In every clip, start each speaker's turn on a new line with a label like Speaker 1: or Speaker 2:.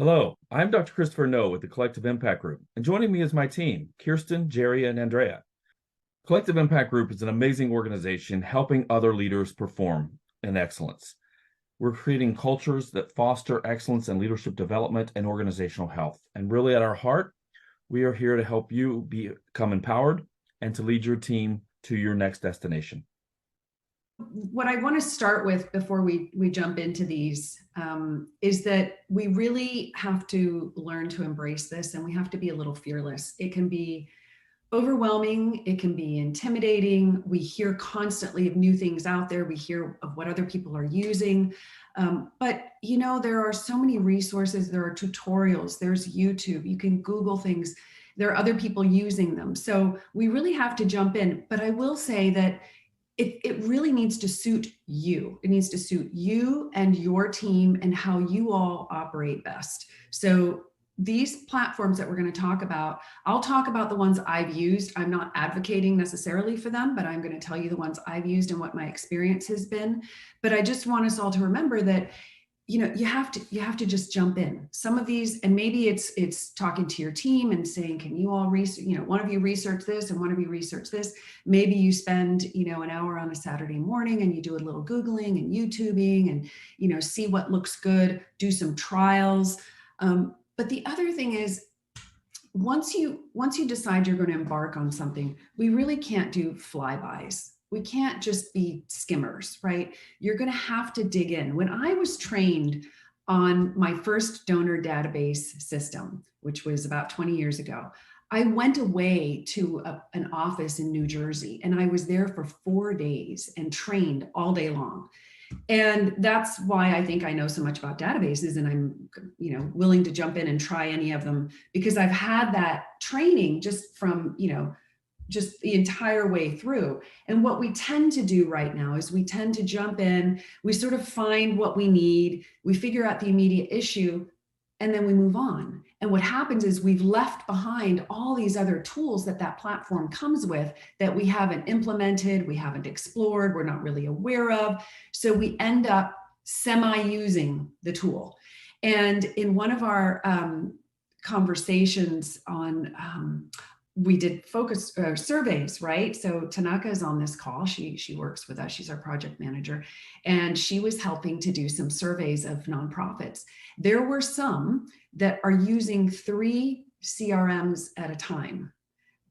Speaker 1: Hello, I'm Dr. Christopher No with the Collective Impact Group, and joining me is my team, Kirsten, Jerry, and Andrea. Collective Impact Group is an amazing organization helping other leaders perform in excellence. We're creating cultures that foster excellence in leadership development and organizational health. And really, at our heart, we are here to help you become empowered and to lead your team to your next destination.
Speaker 2: What I want to start with before we jump into these is that we really have to learn to embrace this, and we have to be a little fearless. It can be overwhelming, it can be intimidating. We hear constantly of new things out there. We hear of what other people are using. But there are so many resources. There are tutorials, there's YouTube, you can Google things. There are other people using them. So we really have to jump in. But I will say that it really needs to suit you. It needs to suit you and your team and how you all operate best. So these platforms that we're going to talk about, I'll talk about the ones I've used. I'm not advocating necessarily for them, but I'm going to tell you the ones I've used and what my experience has been. But I just want us all to remember that you have to just jump in. Some of these, and maybe it's talking to your team and saying, can you all research, one of you research this and one of you research this. Maybe you spend an hour on a Saturday morning and you do a little Googling and YouTubing and see what looks good, do some trials. But the other thing is, once you decide you're going to embark on something, we really can't do flybys. We can't just be skimmers, right? You're going to have to dig in. When I was trained on my first donor database system, which was about 20 years ago, I went away to an office in New Jersey, and I was there for 4 days and trained all day long. And that's why I think I know so much about databases, and I'm willing to jump in and try any of them, because I've had that training just from just the entire way through. And what we tend to do right now is we tend to jump in, we sort of find what we need, we figure out the immediate issue, and then we move on. And what happens is we've left behind all these other tools that platform comes with that we haven't implemented, we haven't explored, we're not really aware of. So we end up semi-using the tool. And in one of our conversations on we did focus surveys, right? So Tanaka is on this call. She works with us. She's our project manager. And she was helping to do some surveys of nonprofits. There were some that are using 3 CRMs at a time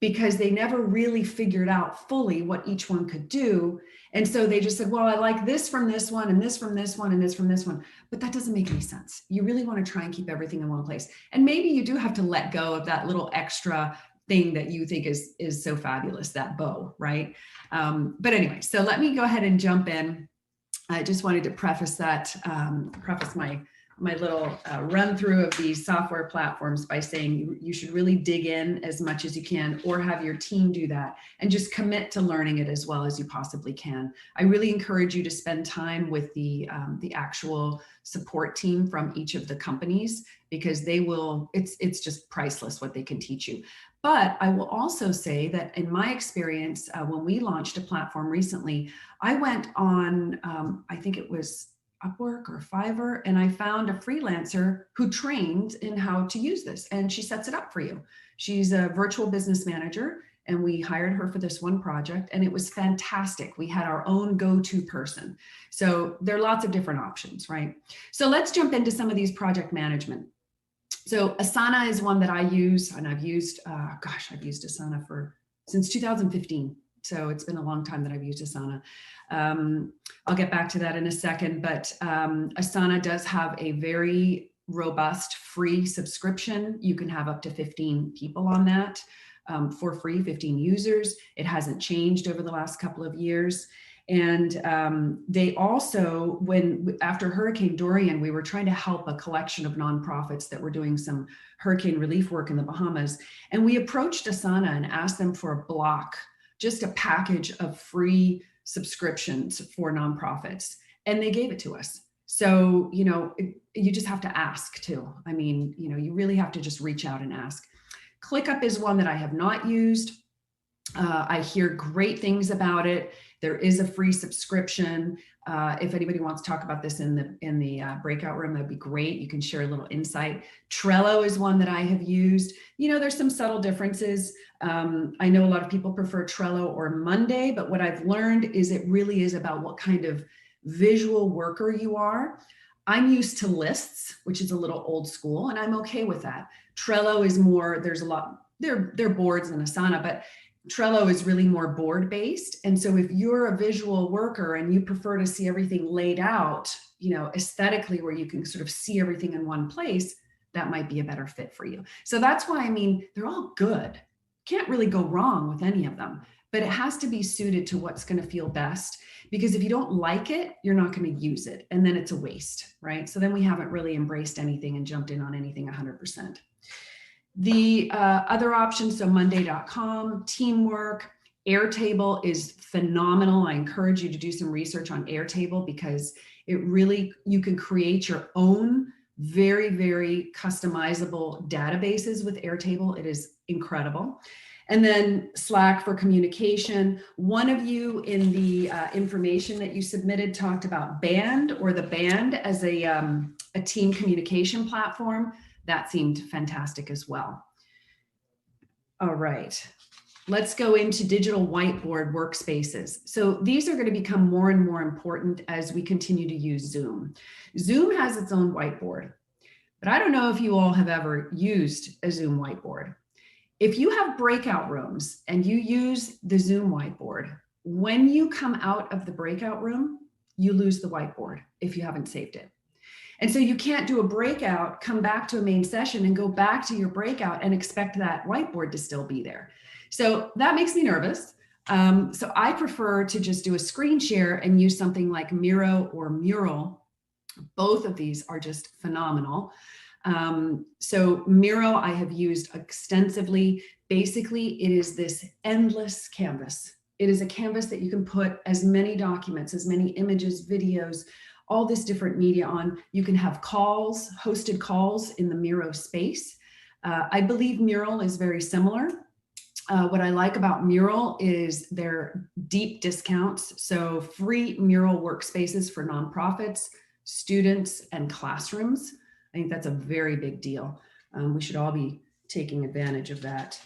Speaker 2: because they never really figured out fully what each one could do. And so they just said, well, I like this from this one and this from this one and this from this one. But that doesn't make any sense. You really want to try and keep everything in one place. And maybe you do have to let go of that little extra thing that you think is so fabulous, that bow, right? But anyway, so let me go ahead and jump in. I just wanted to preface my little run through of these software platforms by saying you should really dig in as much as you can, or have your team do that, and just commit to learning it as well as you possibly can. I really encourage you to spend time with the actual support team from each of the companies, because it's just priceless what they can teach you. But I will also say that in my experience, when we launched a platform recently, I went on, I think it was Upwork or Fiverr, and I found a freelancer who trained in how to use this, and she sets it up for you. She's a virtual business manager, and we hired her for this one project, and it was fantastic. We had our own go-to person. So there are lots of different options, right? So let's jump into some of these project management. So Asana is one that I use, and I've used Asana since 2015. So it's been a long time that I've used Asana. I'll get back to that in a second, but Asana does have a very robust free subscription. You can have up to 15 people on that for free, 15 users. It hasn't changed over the last couple of years. And they also, after Hurricane Dorian, we were trying to help a collection of nonprofits that were doing some hurricane relief work in the Bahamas. And we approached Asana and asked them for a block, just a package of free subscriptions for nonprofits. And they gave it to us. So, you just have to ask too. I mean, you really have to just reach out and ask. ClickUp is one that I have not used. I hear great things about it. There is a free subscription. If anybody wants to talk about this in the breakout room, that'd be great. You can share a little insight. Trello is one that I have used. There's some subtle differences. I know a lot of people prefer Trello or Monday, but what I've learned is it really is about what kind of visual worker you are. I'm used to lists, which is a little old school, and I'm okay with that. Trello is more, there's a lot, they're boards and Asana, but Trello is really more board based. And so if you're a visual worker and you prefer to see everything laid out, aesthetically, where you can sort of see everything in one place, that might be a better fit for you. So that's why, they're all good. Can't really go wrong with any of them, but it has to be suited to what's going to feel best. Because if you don't like it, you're not going to use it. And then it's a waste, right? So then we haven't really embraced anything and jumped in on anything 100%. The other options, so Monday.com, Teamwork, Airtable is phenomenal. I encourage you to do some research on Airtable because you can create your own very, very customizable databases with Airtable. It is incredible. And then Slack for communication. One of you in the information that you submitted talked about Band or the Band as a team communication platform. That seemed fantastic as well. All right, let's go into digital whiteboard workspaces. So these are going to become more and more important as we continue to use Zoom. Zoom has its own whiteboard, but I don't know if you all have ever used a Zoom whiteboard. If you have breakout rooms and you use the Zoom whiteboard, when you come out of the breakout room, you lose the whiteboard if you haven't saved it. And so you can't do a breakout, come back to a main session and go back to your breakout and expect that whiteboard to still be there. So that makes me nervous. So I prefer to just do a screen share and use something like Miro or Mural. Both of these are just phenomenal. So Miro I have used extensively. Basically, it is this endless canvas. It is a canvas that you can put as many documents, as many images, videos, all this different media on. You can have calls, hosted calls in the Miro space. I believe Mural is very similar. What I like about Mural is their deep discounts. So free Mural workspaces for nonprofits, students, and classrooms. I think that's a very big deal. We should all be taking advantage of that.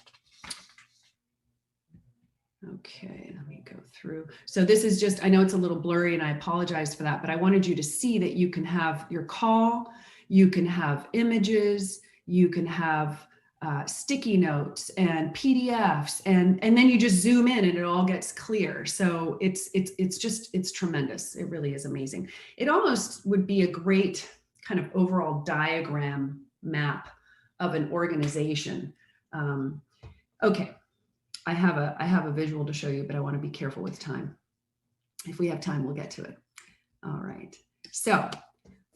Speaker 2: Okay, let me go through. So this is just, I know it's a little blurry and I apologize for that, but I wanted you to see that you can have your call, you can have images, you can have sticky notes and PDFs, and then you just zoom in and it all gets clear. So it's tremendous. It really is amazing. It almost would be a great kind of overall diagram map of an organization. Okay, I have a visual to show you, but I want to be careful with time. If we have time, we'll get to it. All right. So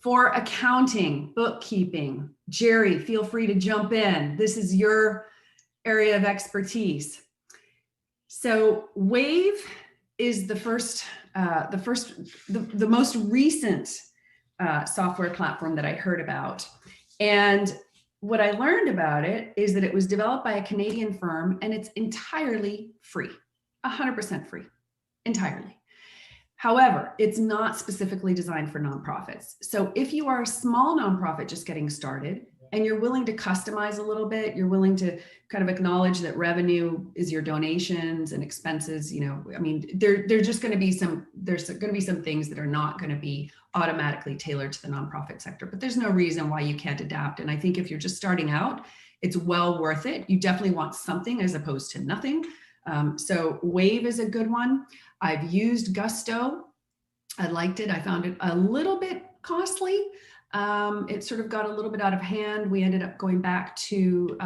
Speaker 2: for accounting, bookkeeping, Jerry, feel free to jump in. This is your area of expertise. So Wave is the most recent software platform that I heard about. And what I learned about it is that it was developed by a Canadian firm and it's entirely free, 100% free, entirely. However, it's not specifically designed for nonprofits. So if you are a small nonprofit just getting started and you're willing to customize a little bit, you're willing to kind of acknowledge that revenue is your donations and expenses, there's going to be some things that are not going to be automatically tailored to the nonprofit sector, but there's no reason why you can't adapt. And I think if you're just starting out, it's well worth it. You definitely want something as opposed to nothing. So Wave is a good one. I've used Gusto. I liked it. I found it a little bit costly. It sort of got a little bit out of hand. We ended up going back to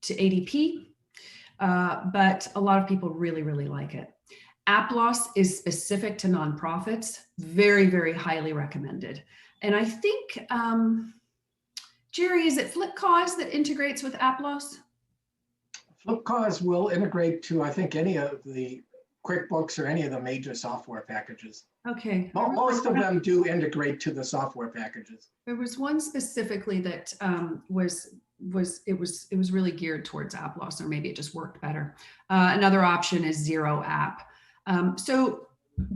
Speaker 2: ADP, but a lot of people really, really like it. Applos is specific to nonprofits, very, very highly recommended. And I think, Jerry, is it Flipcause that integrates with Applos?
Speaker 3: Flipcause will integrate to, I think, any of the QuickBooks or any of the major software packages.
Speaker 2: Okay.
Speaker 3: Most of them do integrate to the software packages.
Speaker 2: There was one specifically that was really geared towards Applos, or maybe it just worked better. Another option is Zero App. So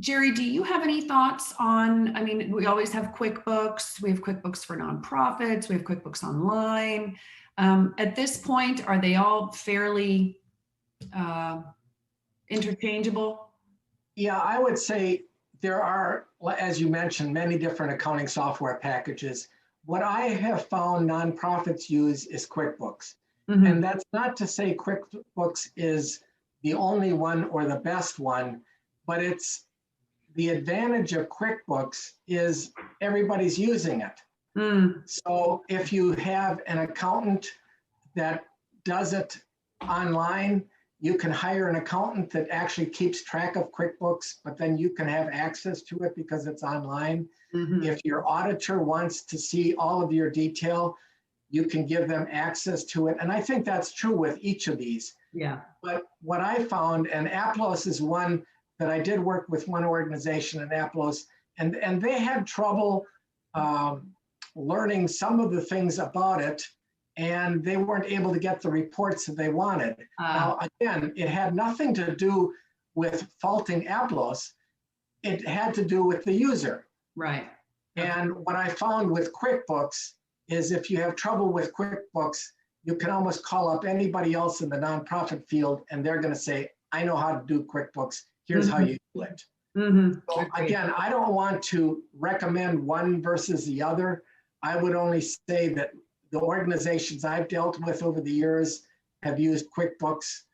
Speaker 2: Jerry, do you have any thoughts on, I mean, we always have QuickBooks, we have QuickBooks for nonprofits, we have QuickBooks Online. At this point, are they all fairly interchangeable?
Speaker 3: Yeah, I would say there are, as you mentioned, many different accounting software packages. What I have found nonprofits use is QuickBooks.
Speaker 2: Mm-hmm.
Speaker 3: And that's not to say QuickBooks is the only one or the best one, but it's the advantage of QuickBooks is everybody's using it.
Speaker 2: Mm.
Speaker 3: So if you have an accountant that does it online, you can hire an accountant that actually keeps track of QuickBooks, but then you can have access to it because it's online.
Speaker 2: Mm-hmm.
Speaker 3: If your auditor wants to see all of your detail, you can give them access to it. And I think that's true with each of these.
Speaker 2: Yeah.
Speaker 3: But what I found, and Aplos is one that I did work with one organization in Aplos, and they had trouble learning some of the things about it, and they weren't able to get the reports that they wanted. Now, again, it had nothing to do with faulting Aplos. It had to do with the user.
Speaker 2: Right.
Speaker 3: And what I found with QuickBooks is if you have trouble with QuickBooks, you can almost call up anybody else in the nonprofit field, and they're going to say, I know how to do QuickBooks. Here's how you do it.
Speaker 2: Mm-hmm.
Speaker 3: So again, I don't want to recommend one versus the other. I would only say that the organizations I've dealt with over the years have used QuickBooks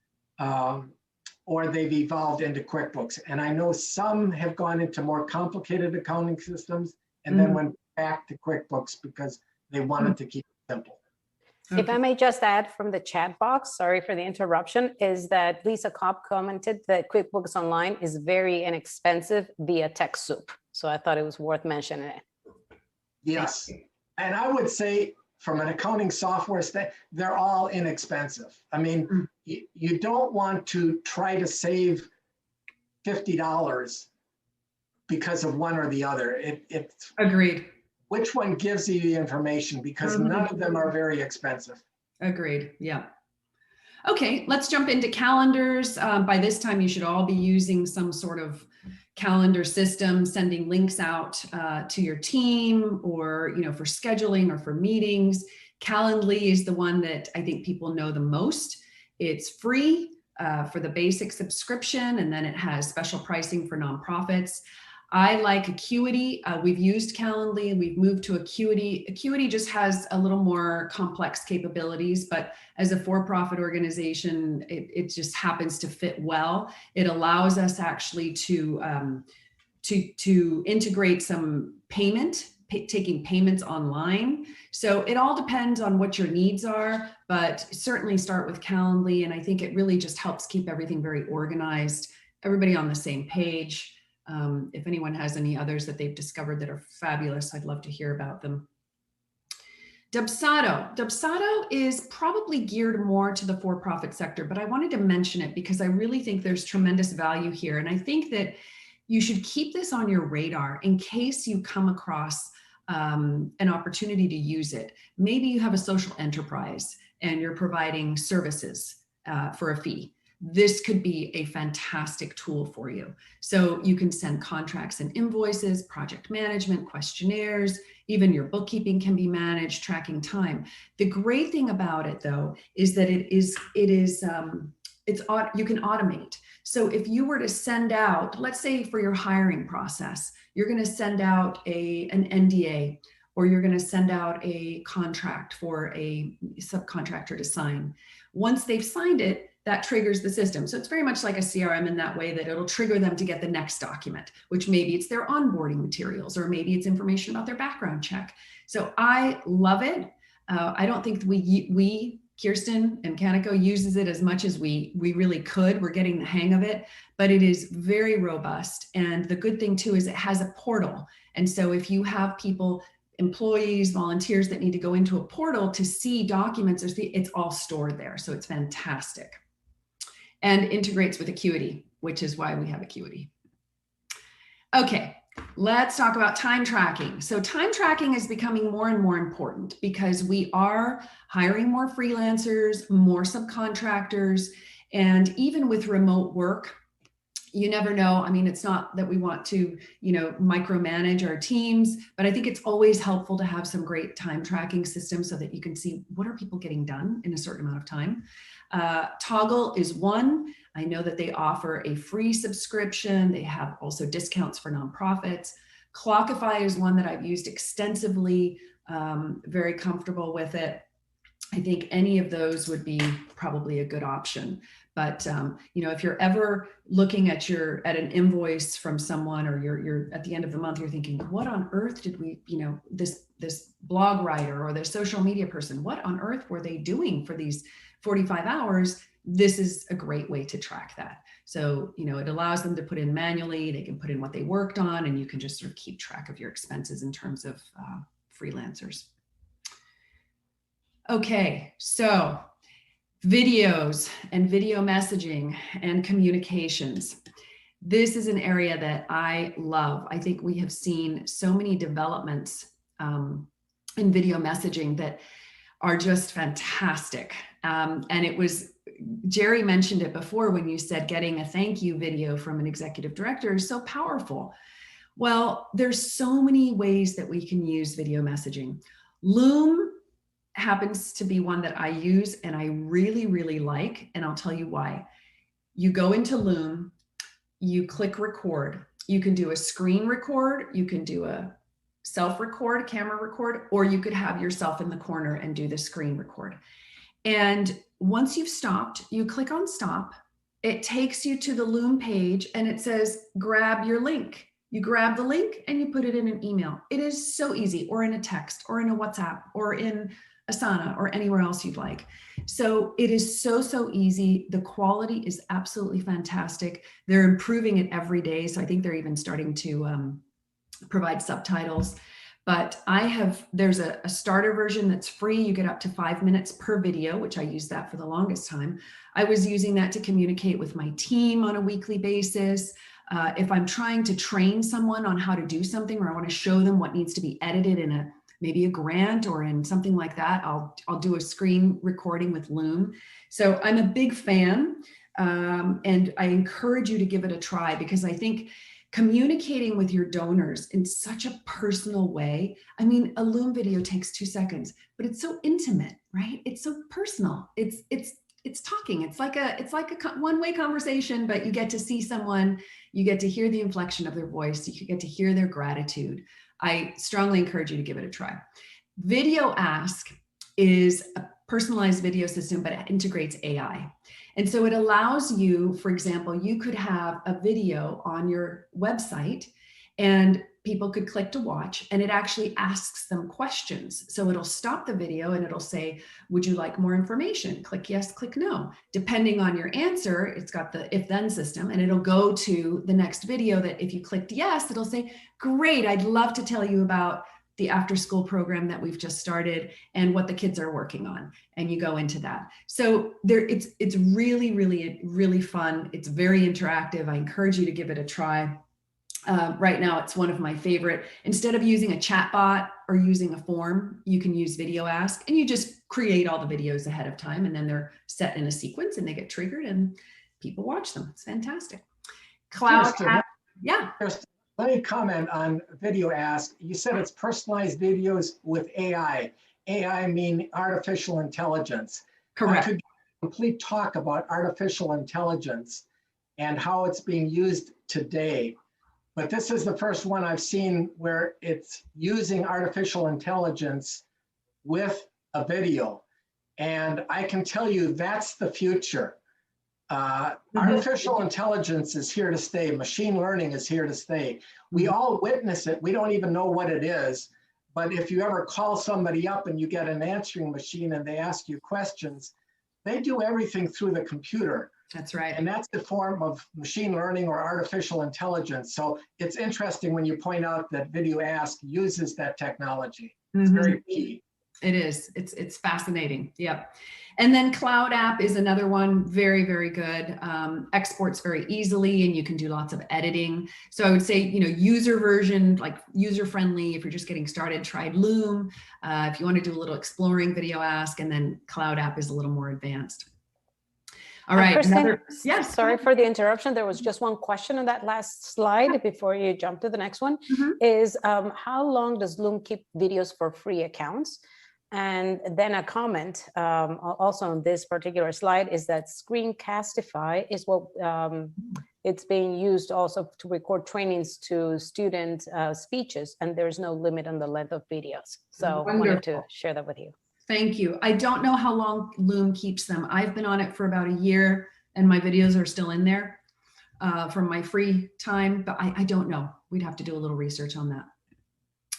Speaker 3: or they've evolved into QuickBooks. And I know some have gone into more complicated accounting systems and then went back to QuickBooks because they wanted to keep it simple.
Speaker 2: Okay.
Speaker 4: If I may just add from the chat box, sorry for the interruption, is that Lisa Kopp commented that QuickBooks Online is very inexpensive via TechSoup. So I thought it was worth mentioning it.
Speaker 3: Yes. And I would say from an accounting software they're all inexpensive. I mean, you don't want to try to save $50 because of one or the other. It's
Speaker 2: Agreed.
Speaker 3: which one gives you the information, because none of them are very expensive.
Speaker 2: Agreed. Yeah. Okay, let's jump into calendars. By this time, you should all be using some sort of calendar system, sending links out to your team, or for scheduling or for meetings. Calendly is the one that I think people know the most. It's free for the basic subscription, and then it has special pricing for nonprofits. I like Acuity. We've used Calendly and we've moved to Acuity. Acuity just has a little more complex capabilities, but as a for-profit organization, it just happens to fit well. It allows us actually to integrate some taking payments online. So it all depends on what your needs are, but certainly start with Calendly. And I think it really just helps keep everything very organized, everybody on the same page. If anyone has any others that they've discovered that are fabulous, I'd love to hear about them. Dubsado is probably geared more to the for-profit sector, but I wanted to mention it because I really think there's tremendous value here. And I think that you should keep this on your radar in case you come across an opportunity to use it. Maybe you have a social enterprise and you're providing services for a fee. This could be a fantastic tool for you. So you can send contracts and invoices, project management, questionnaires, even your bookkeeping can be managed, tracking time. The great thing about it though, is that you can automate. So if you were to send out, let's say for your hiring process, you're going to send out an NDA, or you're going to send out a contract for a subcontractor to sign. Once they've signed it, that triggers the system. So it's very much like a CRM in that way, that it'll trigger them to get the next document, which maybe it's their onboarding materials, or maybe it's information about their background check. So I love it. I don't think we Kirsten and Kaneko uses it as much as we really could. We're getting the hang of it, but it is very robust. And the good thing too is it has a portal. And so if you have people, employees, volunteers that need to go into a portal to see documents, it's all stored there. So it's fantastic. And integrates with Acuity, which is why we have Acuity. Okay, let's talk about time tracking. So time tracking is becoming more and more important because we are hiring more freelancers, more subcontractors, and even with remote work, you never know. I mean, it's not that we want to, micromanage our teams, but I think it's always helpful to have some great time tracking systems so that you can see what are people getting done in a certain amount of time. Toggl is one. I know that they offer a free subscription. They have also discounts for nonprofits. Clockify is one that I've used extensively, very comfortable with it. I think any of those would be probably a good option. But if you're ever looking at an invoice from someone, or you're at the end of the month, you're thinking, what on earth did we, this blog writer or the social media person, what on earth were they doing for these 45 hours? This is a great way to track that. So, it allows them to put in manually, they can put in what they worked on, and you can just sort of keep track of your expenses in terms of freelancers. Okay, so videos and video messaging and communications. This is an area that I love. I think we have seen so many developments in video messaging that are just fantastic. And it was, Jerry mentioned it before when you said getting a thank you video from an executive director is so powerful. Well, there's so many ways that we can use video messaging. Loom happens to be one that I use and I really, really like, and I'll tell you why. You go into Loom, you click record. You can do a screen record, you can do a self-record, camera record, or you could have yourself in the corner and do the screen record. And once you've stopped, you click on stop. It takes you to the Loom page and it says, grab your link. You grab the link and you put it in an email. It is so easy, or in a text, or in a WhatsApp, or in Asana, or anywhere else you'd like. So it is so easy. The quality is absolutely fantastic. They're improving it every day. So I think they're even starting to provide subtitles. But there's a starter version that's free. You get up to 5 minutes per video, which I used that for the longest time. I was using that to communicate with my team on a weekly basis. If I'm trying to train someone on how to do something, or I want to show them what needs to be edited in maybe a grant or in something like that, I'll do a screen recording with Loom. So I'm a big fan, and I encourage you to give it a try, because I think communicating with your donors in such a personal way. I mean, a Loom video takes 2 seconds, but it's so intimate, right? It's so personal. It's talking. It's like a one-way conversation, but you get to see someone, you get to hear the inflection of their voice, you get to hear their gratitude. I strongly encourage you to give it a try. Video Ask is a personalized video system, but it integrates AI. And so it allows you, for example, you could have a video on your website and people could click to watch, and it actually asks them questions. So it'll stop the video and it'll say, would you like more information? Click yes, click no. Depending on your answer, it's got the if-then system, and it'll go to the next video that if you clicked yes, it'll say, great, I'd love to tell you about the after school program that we've just started and what the kids are working on. And you go into that. So it's really, really, really fun. It's very interactive. I encourage you to give it a try. Right now, it's one of my favorite. Instead of using a chat bot or using a form, you can use Video Ask, and you just create all the videos ahead of time, and then they're set in a sequence and they get triggered and people watch them. It's fantastic. Cloud app, yeah.
Speaker 3: Let me comment on Video Ask. You said it's personalized videos with AI. AI mean artificial intelligence.
Speaker 2: Correct.
Speaker 3: I could give a complete talk about artificial intelligence and how it's being used today. But this is the first one I've seen where it's using artificial intelligence with a video. And I can tell you that's the future. Artificial intelligence is here to stay. Machine learning is here to stay. We all witness it. We don't even know what it is. But if you ever call somebody up and you get an answering machine and they ask you questions, they do everything through the computer.
Speaker 2: That's right.
Speaker 3: And that's the form of machine learning or artificial intelligence. So it's interesting when you point out that Video Ask uses that technology. It's very key.
Speaker 2: It is. It's fascinating. Yep. And then Cloud App is another one, very, very good. Exports very easily, and you can do lots of editing. So I would say, user version, like user friendly. If you're just getting started, try Loom. If you want to do a little exploring, Video Ask, and then Cloud App is a little more advanced. All right.
Speaker 4: Kristen,
Speaker 2: yes.
Speaker 4: sorry for the interruption. There was just one question on that last slide before you jump to the next one.
Speaker 2: Mhm.
Speaker 4: Is how long does Loom keep videos for free accounts? And then a comment also on this particular slide is that Screencastify is what it's being used also to record trainings to student speeches, and there's no limit on the length of videos. So I wanted to share that with you.
Speaker 2: Thank you. I don't know how long Loom keeps them. I've been on it for about a year and my videos are still in there from my free time, but I don't know. We'd have to do a little research on that.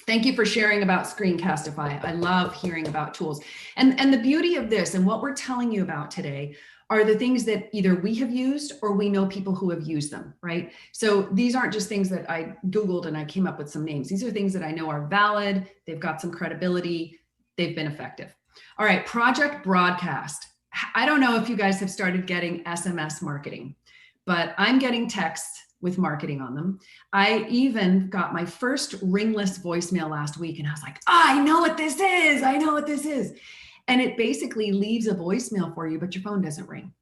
Speaker 2: Thank you for sharing about Screencastify. I love hearing about tools. And the beauty of this and what we're telling you about today are the things that either we have used or we know people who have used them, right? So these aren't just things that I Googled and I came up with some names. These are things that I know are valid. They've got some credibility. They've been effective. All right, Project Broadcast. I don't know if you guys have started getting SMS marketing, but I'm getting texts with marketing on them. I even got my first ringless voicemail last week and I was like, oh, I know what this is. I know what this is. And it basically leaves a voicemail for you, but your phone doesn't ring.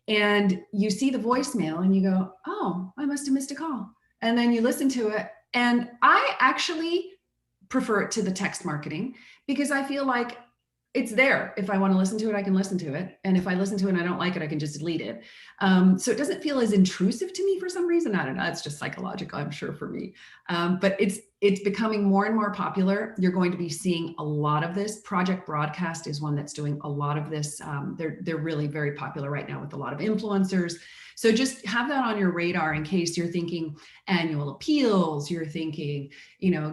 Speaker 2: And you see the voicemail and you go, oh, I must have missed a call. And then you listen to it. And I actually prefer it to the text marketing because I feel like it's there. If I want to listen to it, I can listen to it. And if I listen to it and I don't like it, I can just delete it. So it doesn't feel as intrusive to me for some reason. I don't know. It's just psychological, I'm sure, for me. But it's becoming more and more popular. You're going to be seeing a lot of this. Project Broadcast is one that's doing a lot of this. They're really very popular right now with a lot of influencers. So just have that on your radar in case you're thinking annual appeals, you're thinking,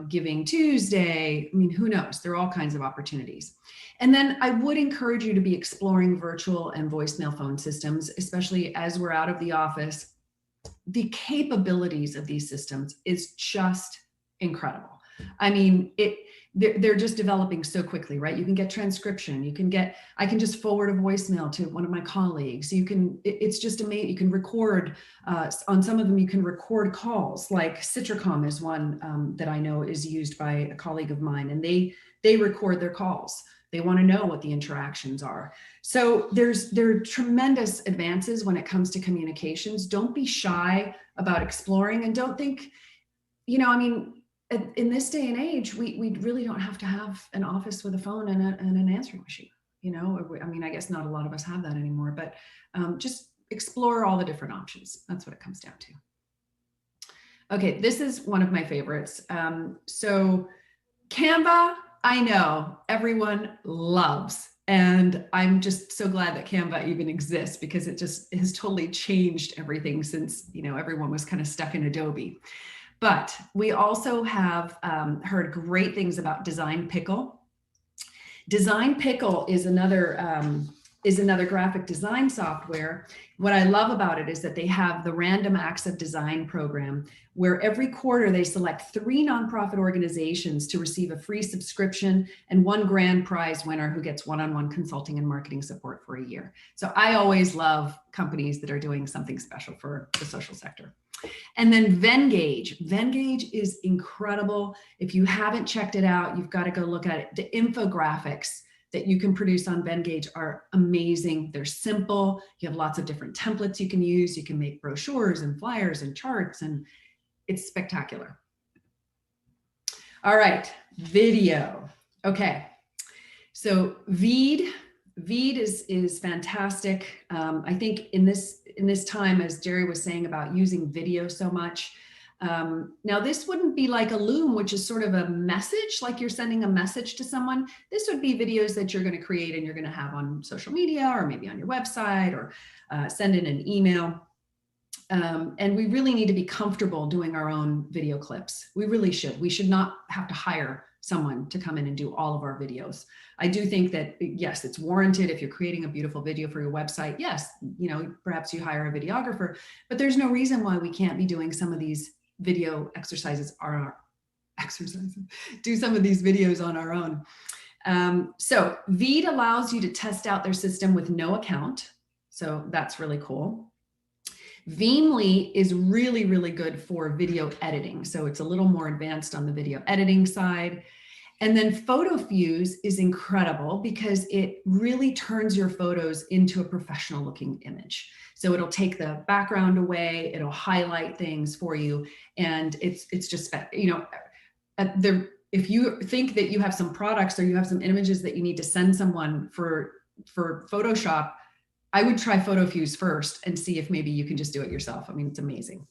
Speaker 2: Giving Tuesday. I mean, who knows? There are all kinds of opportunities. And then I would encourage you to be exploring virtual and voicemail phone systems, especially as we're out of the office. The capabilities of these systems is just incredible. I mean, they're just developing so quickly, right? You can get transcription. I can just forward a voicemail to one of my colleagues. It's just amazing. You can record, on some of them, you can record calls, like Citricom is one that I know is used by a colleague of mine, and they record their calls. They want to know what the interactions are. So there are tremendous advances when it comes to communications. Don't be shy about exploring, and don't think, in this day and age, we really don't have to have an office with a phone and an answering machine. I guess not a lot of us have that anymore, but just explore all the different options. That's what it comes down to. Okay, this is one of my favorites. So Canva, I know everyone loves, and I'm just so glad that Canva even exists because it just has totally changed everything since, everyone was kind of stuck in Adobe. But we also have heard great things about Design Pickle. Design Pickle is another graphic design software. What I love about it is that they have the Random Acts of Design program, where every quarter they select 3 nonprofit organizations to receive a free subscription and 1 grand prize winner who gets one-on-one consulting and marketing support for a year. So I always love companies that are doing something special for the social sector. And then Venngage. Venngage is incredible. If you haven't checked it out, you've got to go look at it. The infographics that you can produce on Venngage are amazing. They're simple. You have lots of different templates you can use. You can make brochures and flyers and charts, and it's spectacular. All right, video. Okay, so Veed is fantastic. I think in this time, as Jerry was saying about using video so much, now this wouldn't be like a Loom, which is sort of a message, like you're sending a message to someone. This would be videos that you're going to create and you're going to have on social media or maybe on your website or send in an email. And we really need to be comfortable doing our own video clips. We really should. We should not have to hire someone to come in and do all of our videos. I do think that, yes, it's warranted if you're creating a beautiful video for your website. Yes, perhaps you hire a videographer, but there's no reason why we can't be doing some of these video exercises, do some of these videos on our own. So Veed allows you to test out their system with no account. So that's really cool. Veemly is really, really good for video editing. So it's a little more advanced on the video editing side. And then PhotoFuse is incredible because it really turns your photos into a professional looking image. So it'll take the background away, it'll highlight things for you. And it's just, you know, if you think that you have some products or you have some images that you need to send someone for Photoshop, I would try PhotoFuse first and see if maybe you can just do it yourself. I mean, it's amazing.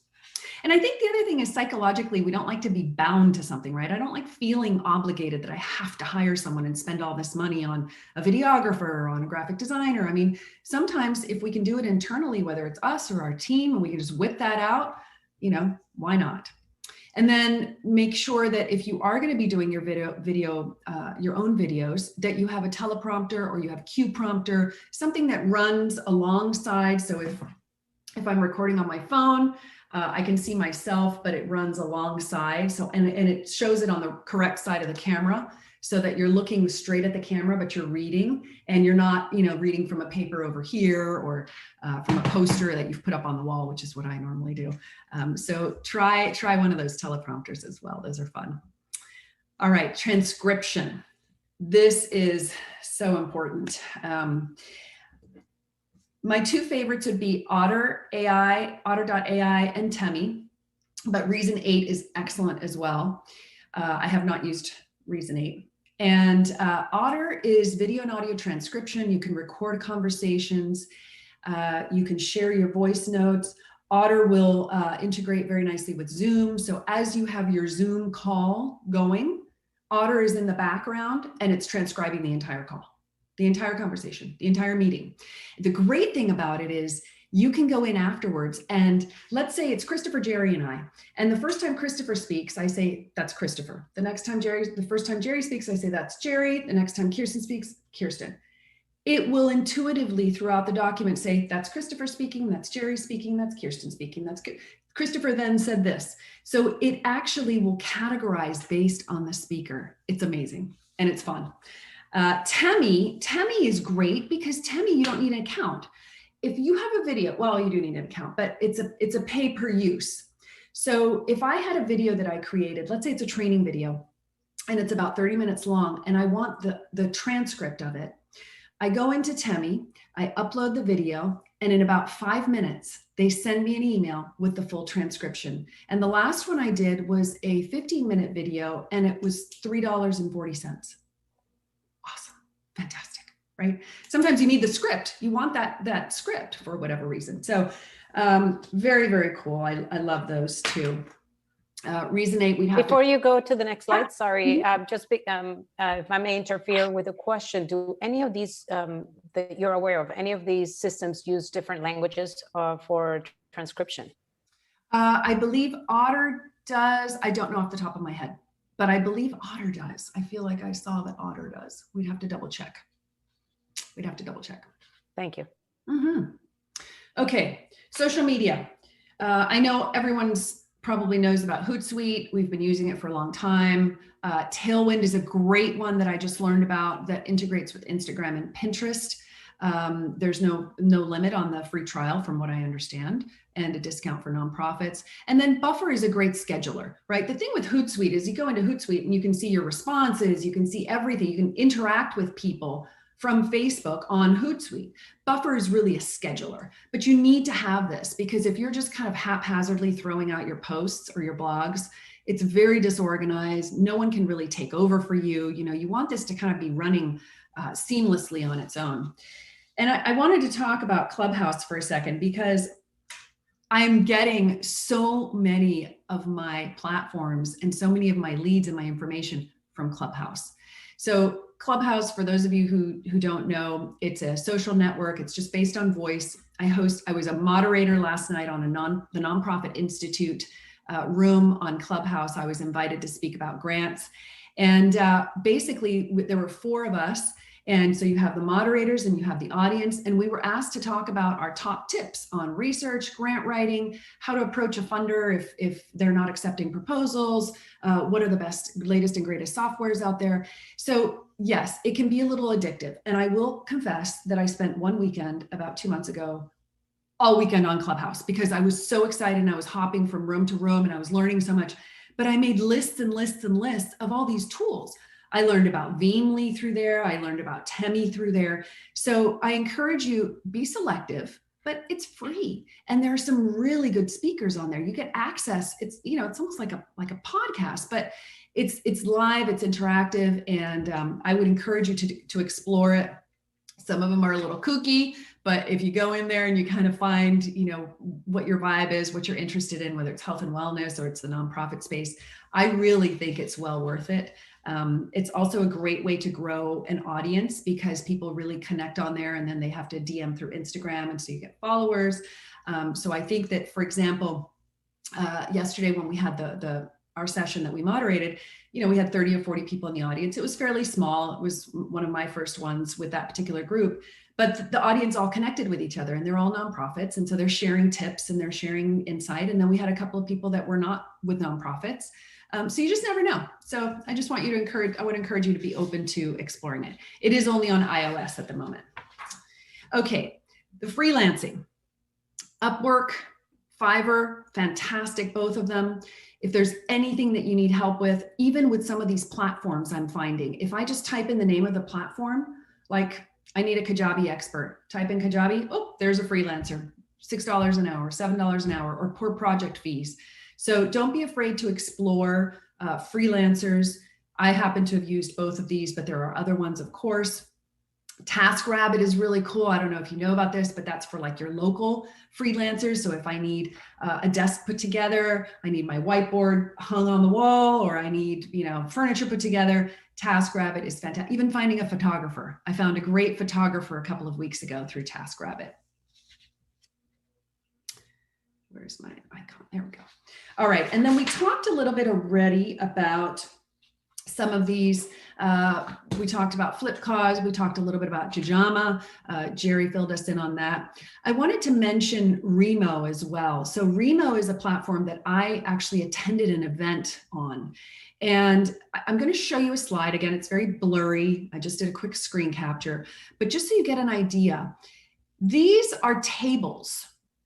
Speaker 2: And I think the other thing is psychologically, we don't like to be bound to something, right? I don't like feeling obligated that I have to hire someone and spend all this money on a videographer or on a graphic designer. I mean, sometimes if we can do it internally, whether it's us or our team, and we can just whip that out, you know, why not? And then make sure that if you are going to be doing your your own videos, that you have a teleprompter or you have Q prompter, something that runs alongside. So if I'm recording on my phone, I can see myself, but it runs alongside. So, and it shows it on the correct side of the camera so that you're looking straight at the camera, but you're reading and you're not, you know, reading from a paper over here or from a poster that you've put up on the wall, which is what I normally do. So try one of those teleprompters as well. Those are fun. All right, transcription. This is so important. My two favorites would be Otter.ai, and Temi, but Reason 8 is excellent as well. I have not used Reason 8. And Otter is video and audio transcription. You can record conversations. You can share your voice notes. Otter will integrate very nicely with Zoom. So as you have your Zoom call going, Otter is in the background and it's transcribing the entire call, the entire conversation, the entire meeting. The great thing about it is you can go in afterwards and let's say it's Christopher, Jerry, and I. And the first time Christopher speaks, I say, that's Christopher. The first time Jerry speaks, I say, that's Jerry. The next time Kirsten speaks, Kirsten. It will intuitively throughout the document say, that's Christopher speaking, that's Jerry speaking, that's Kirsten speaking, that's Christopher then said this. So it actually will categorize based on the speaker. It's amazing and it's fun. Temi is great because Temi, you don't need an account. If you have a video, well, you do need an account, but it's a pay per use. So if I had a video that I created, let's say it's a training video and it's about 30 minutes long and I want the transcript of it, I go into Temi, I upload the video, and in about 5 minutes, they send me an email with the full transcription. And the last one I did was a 15-minute video and it was $3.40. Awesome, fantastic. Right? Sometimes you need the script. You want that script for whatever reason. So very, very cool. I love those two. Reason 8, we have
Speaker 4: Before you go to the next slide, sorry, if I may interfere with a question, do any of these that you're aware of, any of these systems use different languages for transcription?
Speaker 2: I believe Otter does. I don't know off the top of my head, but I believe Otter does. I feel like I saw that Otter does. We'd have to double check.
Speaker 4: Thank you.
Speaker 2: Mm-hmm. Okay, social media. I know everyone's probably knows about Hootsuite. We've been using it for a long time. Tailwind is a great one that I just learned about that integrates with Instagram and Pinterest. There's no limit on the free trial from what I understand, and a discount for nonprofits. And then Buffer is a great scheduler, right? The thing with Hootsuite is you go into Hootsuite and you can see your responses, you can see everything, you can interact with people from Facebook on Hootsuite. Buffer is really a scheduler, but you need to have this because if you're just kind of haphazardly throwing out your posts or your blogs, it's very disorganized. No one can really take over for you. You know, you want this to kind of be running seamlessly on its own. And I wanted to talk about Clubhouse for a second because I'm getting so many of my platforms and so many of my leads and my information from Clubhouse. So Clubhouse, for those of you who don't know, it's a social network. It's just based on voice. I was a moderator last night on the Nonprofit Institute room on Clubhouse. I was invited to speak about grants. And basically, there were 4 of us. And so you have the moderators and you have the audience. And we were asked to talk about our top tips on research, grant writing, how to approach a funder if they're not accepting proposals, what are the best, latest and greatest softwares out there. So yes, it can be a little addictive. And I will confess that I spent one weekend about 2 months ago, all weekend on Clubhouse because I was so excited and I was hopping from room to room and I was learning so much. But I made lists and lists and lists of all these tools. I learned about Veemly through there. I learned about Temi through there. So I encourage you, be selective, but it's free. And there are some really good speakers on there. You get access. It's, you know, it's almost like a podcast, but it's live, it's interactive. And I would encourage you to explore it. Some of them are a little kooky, but if you go in there and you kind of find, you know, what your vibe is, what you're interested in, whether it's health and wellness or it's the nonprofit space, I really think it's well worth it. It's also a great way to grow an audience because people really connect on there and then they have to DM through Instagram. And so you get followers. So I think that, for example, yesterday when we had our session that we moderated, you know, we had 30 or 40 people in the audience. It was fairly small. It was one of my first ones with that particular group, but the audience all connected with each other and they're all nonprofits. And so they're sharing tips and they're sharing insight. And then we had a couple of people that were not with nonprofits. So you just never know. So I just want you to I would encourage you to be open to exploring it. It is only on iOS at the moment. Okay, the freelancing, Upwork, Fiverr, fantastic, both of them. If there's anything that you need help with, even with some of these platforms I'm finding, if I just type in the name of the platform, like I need a Kajabi expert, type in Kajabi, oh, there's a freelancer, $6 an hour, $7 an hour, or per project fees. So don't be afraid to explore freelancers. I happen to have used both of these, but there are other ones, of course. TaskRabbit is really cool. I don't know if you know about this, but that's for like your local freelancers. So if I need a desk put together, I need my whiteboard hung on the wall, or I need, you know, furniture put together, TaskRabbit is fantastic. Even finding a photographer. I found a great photographer a couple of weeks ago through TaskRabbit. Where's my icon? There we go. All right. And then we talked a little bit already about some of these. We talked about Flipkart. We talked a little bit about Jajama. Jerry filled us in on that. I wanted to mention Remo as well. So Remo is a platform that I actually attended an event on. And I'm going to show you a slide. Again, it's very blurry. I just did a quick screen capture. But just so you get an idea, these are tables.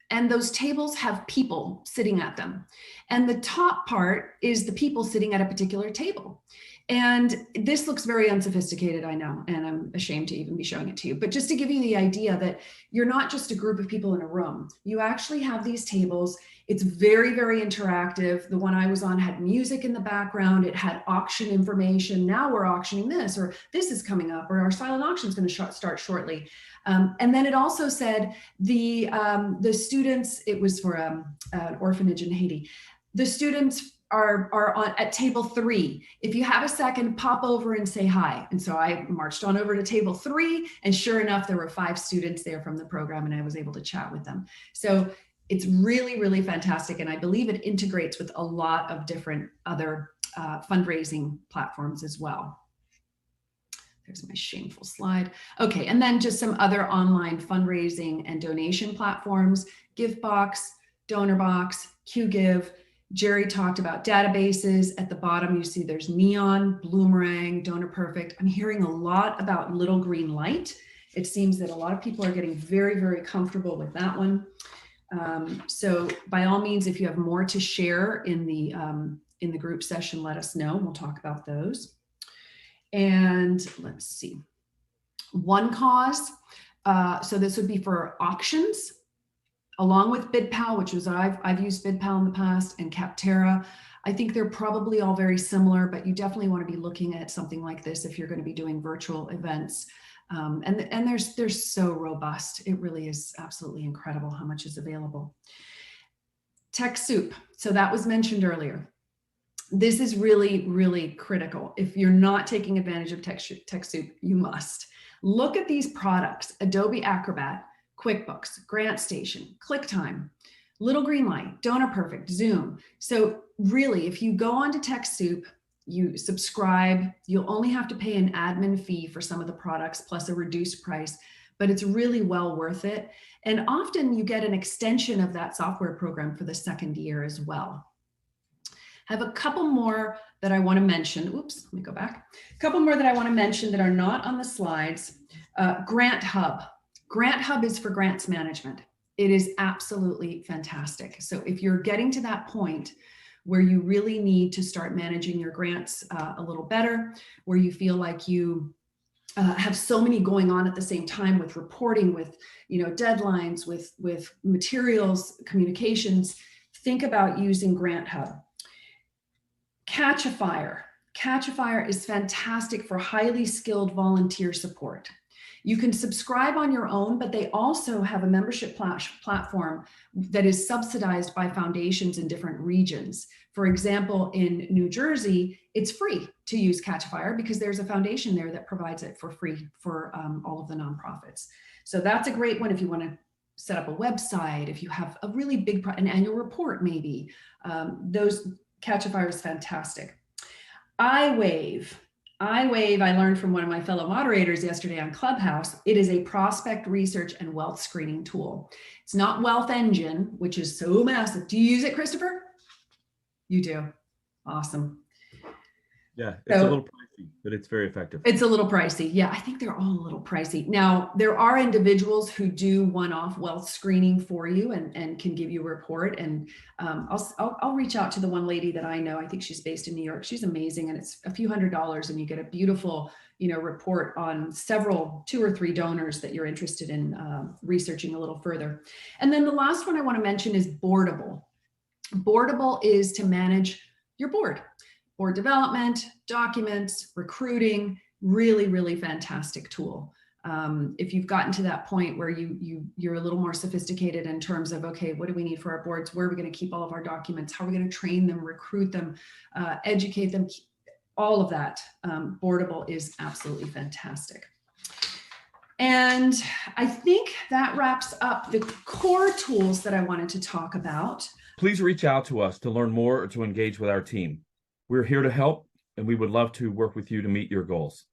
Speaker 2: And those tables have people sitting at them. And the top part is the people sitting at a particular table. And this looks very unsophisticated, I know, and I'm ashamed to even be showing it to you. But just to give you the idea that you're not just a group of people in a room, you actually have these tables. It's very, very interactive. The one I was on had music in the background. It had auction information. Now we're auctioning this, or this is coming up, or our silent auction is going to start shortly. And then it also said the students, it was for an orphanage in Haiti. The students are on at table 3. If you have a second, pop over and say hi. And so I marched on over to table 3, and sure enough, there were 5 students there from the program, and I was able to chat with them. So it's really, really fantastic. And I believe it integrates with a lot of different other fundraising platforms as well. There's my shameful slide. Okay, and then just some other online fundraising and donation platforms, GiveBox, DonorBox, QGive. Jerry talked about databases. At the bottom, you see there's Neon, Bloomerang, DonorPerfect. I'm hearing a lot about Little Green Light. It seems that a lot of people are getting very, very comfortable with that one. So by all means, if you have more to share in the group session, let us know. We'll talk about those. And let's see, OneCause. So this would be for auctions, along with BidPal, which was I've used BidPal in the past, and Capterra. I think they're probably all very similar, but you definitely want to be looking at something like this if you're going to be doing virtual events. And they're so robust. It really is absolutely incredible how much is available. TechSoup. So that was mentioned earlier. This is really, really critical. If you're not taking advantage of TechSoup, you must. Look at these products: Adobe Acrobat, QuickBooks, GrantStation, QuickTime, Little Green Light, DonorPerfect, Zoom. So really, if you go onto TechSoup, you subscribe, you'll only have to pay an admin fee for some of the products plus a reduced price, but it's really well worth it. And often you get an extension of that software program for the second year as well. I have a couple more that I want to mention. Oops, let me go back. A couple more that I want to mention that are not on the slides. Grant Hub. Grant Hub is for grants management. It is absolutely fantastic. So if you're getting to that point where you really need to start managing your grants a little better, where you feel like you have so many going on at the same time with reporting, with deadlines, with materials, communications, think about using Grant Hub. Catch-A-Fire. Catch-A-Fire is fantastic for highly skilled volunteer support. You can subscribe on your own, but they also have a membership platform that is subsidized by foundations in different regions. For example, in New Jersey, it's free to use Catch-A-Fire because there's a foundation there that provides it for free for all of the nonprofits. So that's a great one if you want to set up a website, if you have a really big, an annual report maybe. Those Catch-A-Fire is fantastic. iWave. iWave, I learned from one of my fellow moderators yesterday on Clubhouse. It is a prospect research and wealth screening tool. It's not Wealth Engine, which is so massive. Do you use it, Christopher? You do. Awesome.
Speaker 1: Yeah, it's a little pricey, but it's very effective. It's
Speaker 2: a little pricey. Yeah, I think they're all a little pricey. Now, there are individuals who do one-off wealth screening for you and can give you a report. And I'll reach out to the one lady that I know. I think she's based in New York. She's amazing. And it's a few $100s and you get a beautiful, report on several, 2 or 3 donors that you're interested in researching a little further. And then the last one I want to mention is Boardable. Boardable is to manage your board development, documents, recruiting, really, really fantastic tool. If you've gotten to that point where you're a little more sophisticated in terms of, okay, what do we need for our boards? Where are we going to keep all of our documents? How are we going to train them, recruit them, educate them? All of that. Boardable is absolutely fantastic. And I think that wraps up the core tools that I wanted to talk about.
Speaker 1: Please reach out to us to learn more or to engage with our team. We're here to help, and we would love to work with you to meet your goals.